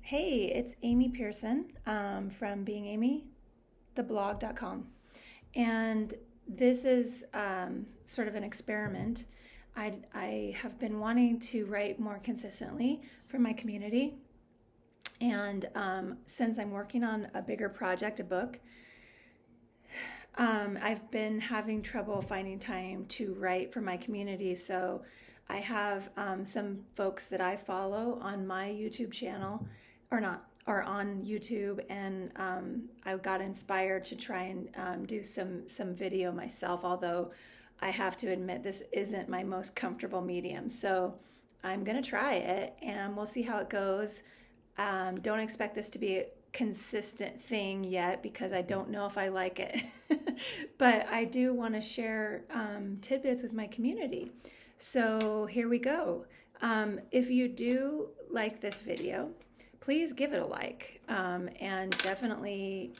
Hey, it's Amy Pearson from beingamytheblog.com. And this is sort of an experiment. I have been wanting to write more consistently for my community. And since I'm working on a bigger project, a book, I've been having trouble finding time to write for my community. So I have some folks that I follow on my YouTube channel, or not, or on YouTube, and I got inspired to try and do some video myself. Although I have to admit this isn't my most comfortable medium, so I'm gonna try it, and we'll see how it goes. Don't expect this to be a consistent thing yet because I don't know if I like it. But I do want to share tidbits with my community. So here we go. If you do like this video, please give it a like, and definitely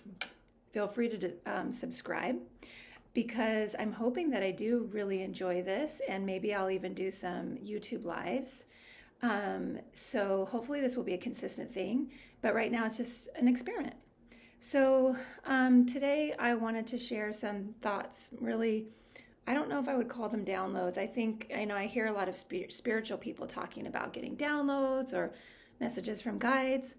feel free to subscribe, because I'm hoping that I do really enjoy this, and maybe I'll even do some YouTube lives. So hopefully this will be a consistent thing, but right now it's just an experiment. So today I wanted to share some thoughts. Really, I don't know if I would call them downloads. I hear a lot of spiritual people talking about getting downloads or messages from guides.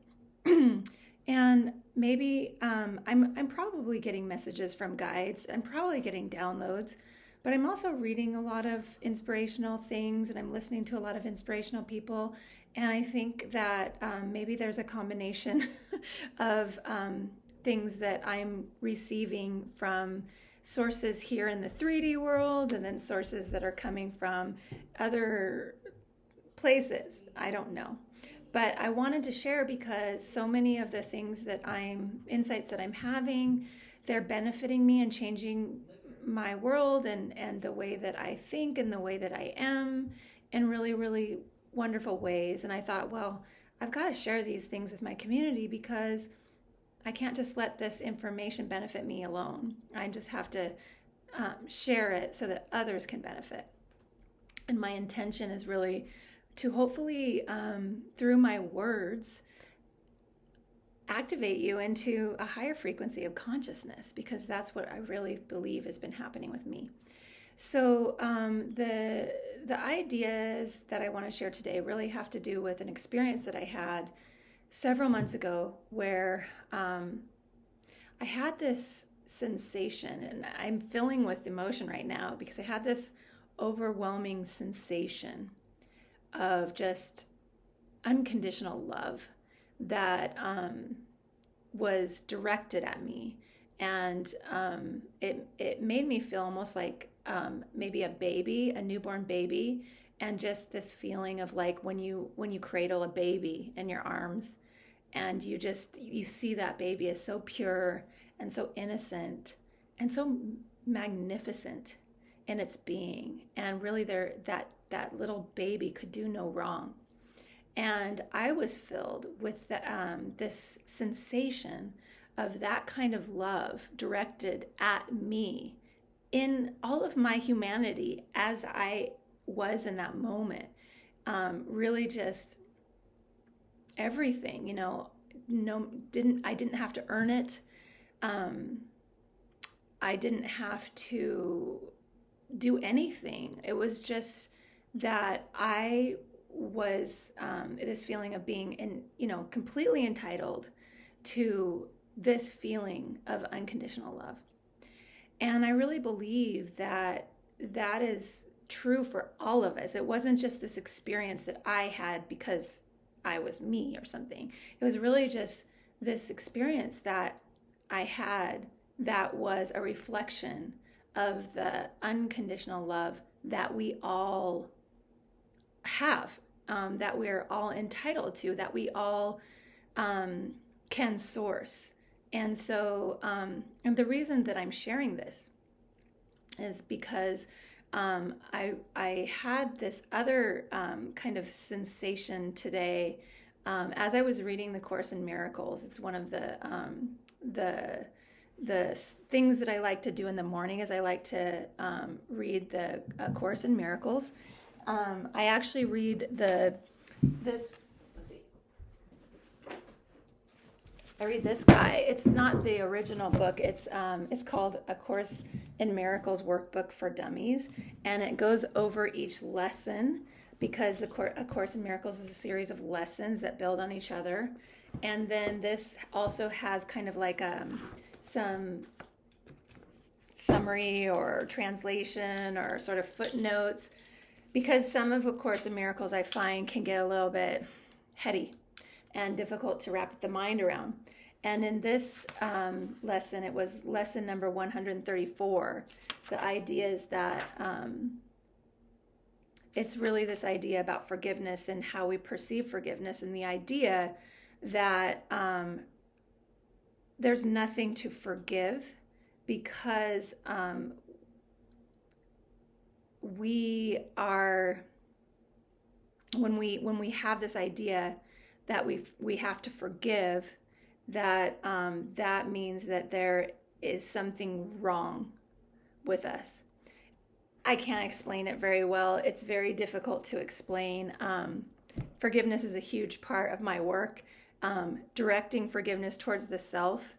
And maybe I'm probably getting messages from guides. I'm probably getting downloads, but I'm also reading a lot of inspirational things, and I'm listening to a lot of inspirational people. And I think that maybe there's a combination of things that I'm receiving from sources here in the 3D world, and then sources that are coming from other places. I don't know. But I wanted to share because so many of the insights that I'm having, they're benefiting me and changing my world and the way that I think and the way that I am in really, really wonderful ways. And I thought, well, I've got to share these things with my community because I can't just let this information benefit me alone. I just have to share it so that others can benefit. And my intention is really to hopefully, through my words, activate you into a higher frequency of consciousness, because that's what I really believe has been happening with me. So the ideas that I want to share today really have to do with an experience that I had several months ago, where I had this sensation, and I'm filling with emotion right now because I had this overwhelming sensation of just unconditional love that was directed at me. And it made me feel almost like maybe a newborn baby, and just this feeling of like when you cradle a baby in your arms, and you see that baby is so pure and so innocent and so magnificent in its being, and really that little baby could do no wrong. And I was filled with this sensation of that kind of love directed at me in all of my humanity as I was in that moment. Really just everything, I didn't have to earn it. I didn't have to do anything. It was just that I was this feeling of being completely entitled to this feeling of unconditional love. And I really believe that that is true for all of us. It wasn't just this experience that I had because I was me or something. It was really just this experience that I had that was a reflection of the unconditional love that we all have, that we're all entitled to, that we all can source. And so, and the reason that I'm sharing this is because I had this other kind of sensation today as I was reading the Course in Miracles. It's one of the things that I like to do in the morning is I like to read the Course in Miracles. I actually read this. Let's see. I read this guy. It's not the original book. It's called A Course in Miracles Workbook for Dummies, and it goes over each lesson because A Course in Miracles is a series of lessons that build on each other. And then this also has kind of like some summary or translation or sort of footnotes, because some of A Course in Miracles I find can get a little bit heady and difficult to wrap the mind around. And in this lesson, it was lesson number 134. The idea is that it's really this idea about forgiveness and how we perceive forgiveness, and the idea that there's nothing to forgive because we are, when we have this idea that we have to forgive, that that means that there is something wrong with us. I can't explain it very well. It's very difficult to explain. Forgiveness is a huge part of my work. Directing forgiveness towards the self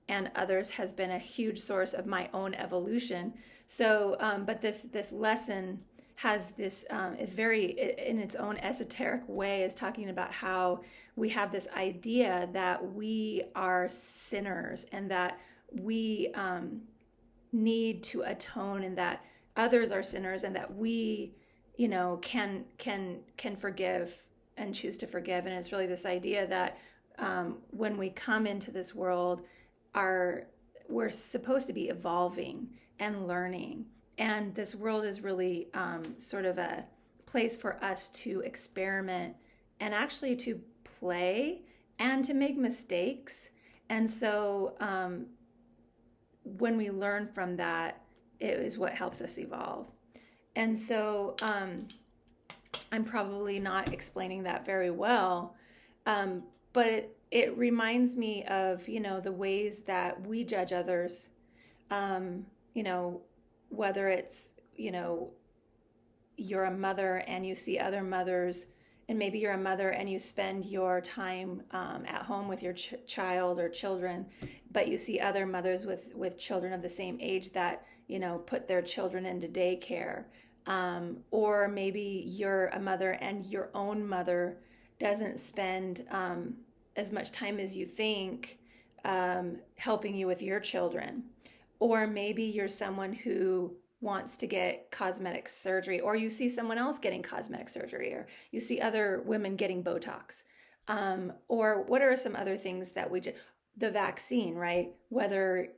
and others has been a huge source of my own evolution. So, but this lesson has this, is very, in its own esoteric way, is talking about how we have this idea that we are sinners and that we need to atone, and that others are sinners, and that we, can forgive and choose to forgive. And it's really this idea that when we come into this world, we're supposed to be evolving and learning. And this world is really sort of a place for us to experiment and actually to play and to make mistakes. And so when we learn from that, it is what helps us evolve. And so I'm probably not explaining that very well, but it reminds me of, the ways that we judge others, whether it's, you're a mother and you see other mothers, and maybe you're a mother and you spend your time at home with your child or children, but you see other mothers with children of the same age that, put their children into daycare. Or maybe you're a mother and your own mother doesn't spend as much time as you think helping you with your children. Or maybe you're someone who wants to get cosmetic surgery, or you see someone else getting cosmetic surgery, or you see other women getting Botox. Or what are some other things that the vaccine, right? Whether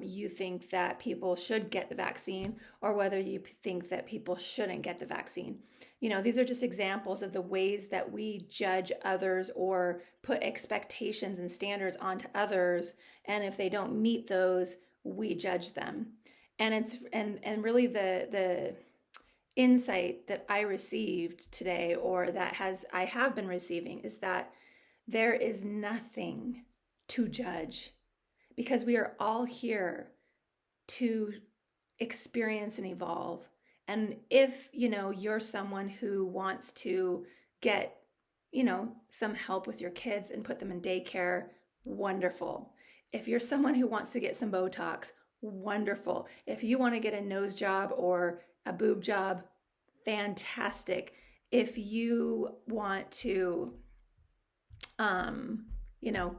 you think that people should get the vaccine or whether you think that people shouldn't get the vaccine. These are just examples of the ways that we judge others or put expectations and standards onto others. And if they don't meet those, we judge them. And and really the insight that I received today, or that I have been receiving, is that there is nothing to judge, because we are all here to experience and evolve. And if, you're someone who wants to get, some help with your kids and put them in daycare, wonderful. If you're someone who wants to get some Botox, wonderful. If you want to get a nose job or a boob job, fantastic. If you want to,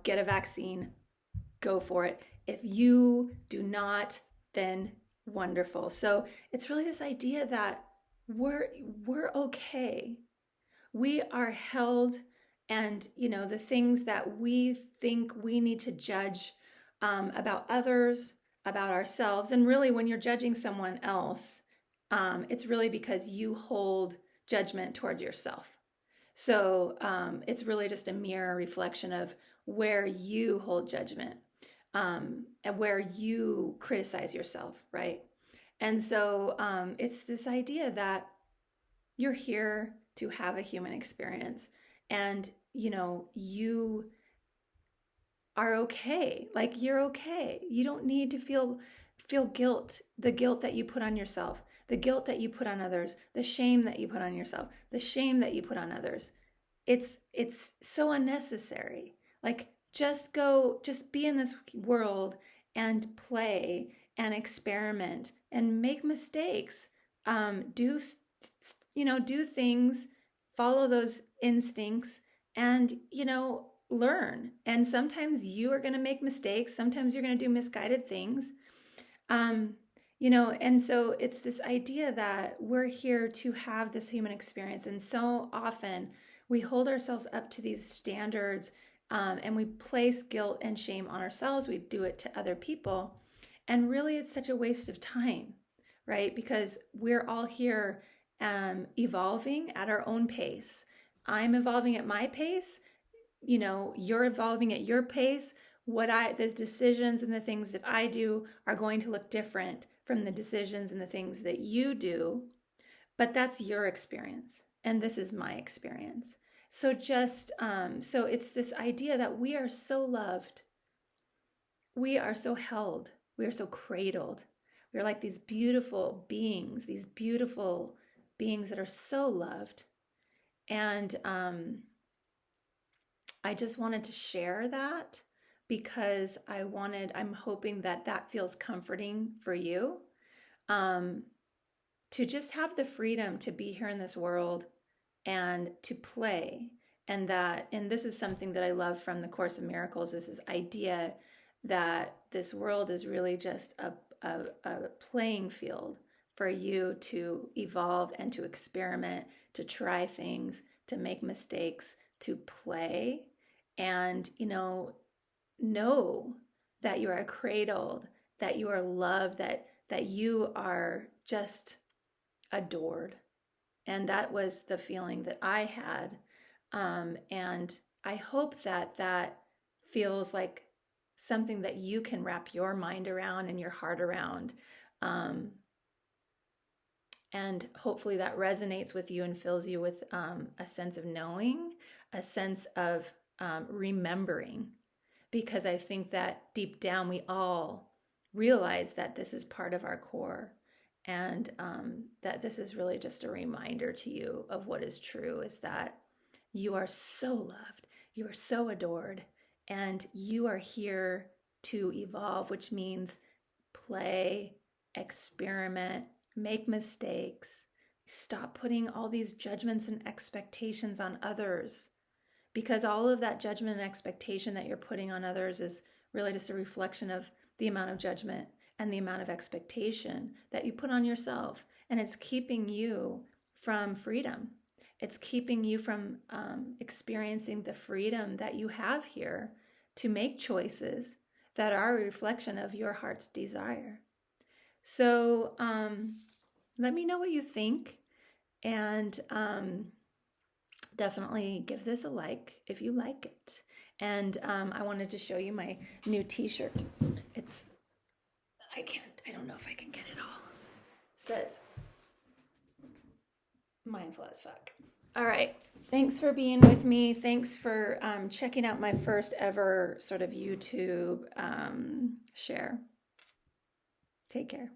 get a vaccine, go for it. If you do not, then wonderful. So it's really this idea that we're okay. We are held, and the things that we think we need to judge about others, about ourselves, and really when you're judging someone else, it's really because you hold judgment towards yourself. So it's really just a mirror reflection of where you hold judgment and where you criticize yourself, right? And so it's this idea that you're here to have a human experience, and you are okay. Like, you're okay. You don't need to feel guilt, the guilt that you put on yourself, the guilt that you put on others, the shame that you put on yourself, the shame that you put on others. It's so unnecessary. Like, just be in this world and play and experiment and make mistakes. Do things, follow those instincts, and learn. And sometimes you are going to make mistakes. Sometimes you're going to do misguided things. And so it's this idea that we're here to have this human experience. And so often we hold ourselves up to these standards, and we place guilt and shame on ourselves. We do it to other people. And really, it's such a waste of time, right? Because we're all here evolving at our own pace. I'm evolving at my pace. You're evolving at your pace. The decisions and the things that I do are going to look different from the decisions and the things that you do, but that's your experience, and this is my experience. So so it's this idea that we are so loved, we are so held, we are so cradled. We're like these beautiful beings that are so loved. And I just wanted to share that because I'm hoping that feels comforting for you, to just have the freedom to be here in this world and to play. And this is something that I love from the Course in Miracles, is this idea that this world is really just a playing field for you to evolve and to experiment, to try things, to make mistakes, to play, and know that you are cradled, that you are loved, that you are just adored. And that was the feeling that I had. And I hope that feels like something that you can wrap your mind around and your heart around. And hopefully that resonates with you and fills you with a sense of knowing, a sense of remembering. Because I think that deep down we all realize that this is part of our core, and that this is really just a reminder to you of what is true, is that you are so loved, you are so adored, and you are here to evolve, which means play, experiment, make mistakes, stop putting all these judgments and expectations on others. Because all of that judgment and expectation that you're putting on others is really just a reflection of the amount of judgment and the amount of expectation that you put on yourself. And it's keeping you from freedom. It's keeping you from experiencing the freedom that you have here to make choices that are a reflection of your heart's desire. So let me know what you think. And definitely give this a like if you like it. And I wanted to show you my new t-shirt. I don't know if I can get it all. It says, mindful as fuck. All right. Thanks for being with me. Thanks for checking out my first ever sort of YouTube share. Take care.